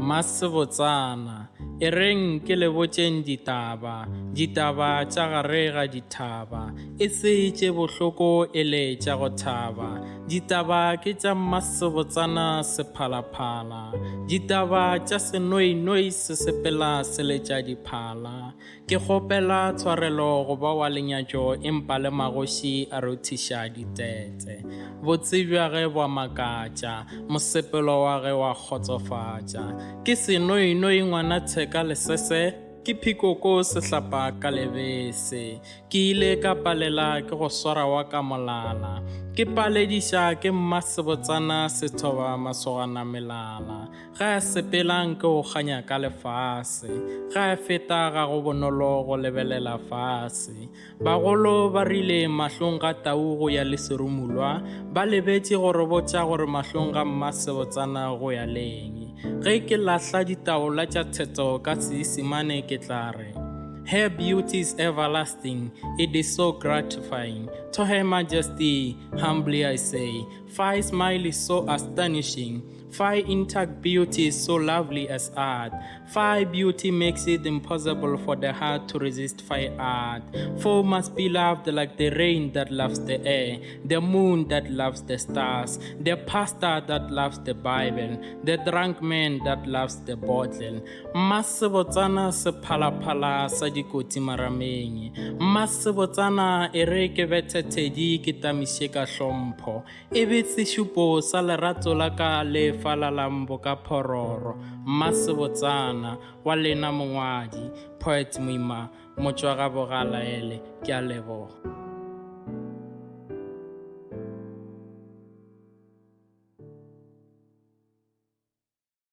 Mmasebotsana e reng ke le botšeng ditaba tša gare ga dithaba e se tše bohloko e le tša go thaba. Ditaba ke tša Mmasebotsana sephalaphala, ditaba tša senoinoi se sepela se le tša diphala. Ke kgopela tshwarelo go ba wa lenyatšo empa le magoši a rothiša ditete. Botsebja ge bo makatša, mosepelo wa ge wa kgotsofatša. Ke senoinoi ngwana theka lesese, ke phikoko sehlapa ka lebese. Ke ile ka palela ke go swara wa ka molala, ke palediša ke Mmasebotsana sethoba masogana melala. Ga a sepelang ke go kganya ka lefase, ga a feta ga go bonolo go lebelela fase. Bagolo ba rile mahlong ga tau go ya le serumulwa, ba lebetše gore botša gore mahlong ga Mmasebotsana go ya leng. Ge ke lahla ditaola tša theto ka Seesimane ke tla re, her beauty is everlasting, it is so gratifying. To her majesty, humbly I say, Phi smile is so astonishing, Phi intact beauty is so lovely as art. Phi beauty makes it impossible for the heart to resist Phi art. For must be loved like the rain that loves the air, the moon that loves the stars, the pastor that loves the Bible, the drunk man that loves the bottle. Mmasebotsana sephalaphala sa dikoti marameng. Mmasebotsana e re ke bethetedi ke tamiše ka hlompho, e be sešupo sa lerato la ka le falalambo ka phororo. Mmasebotsana wa lena mongwadi, poet Moima, motšwa ga bogalaele, ke a leboga.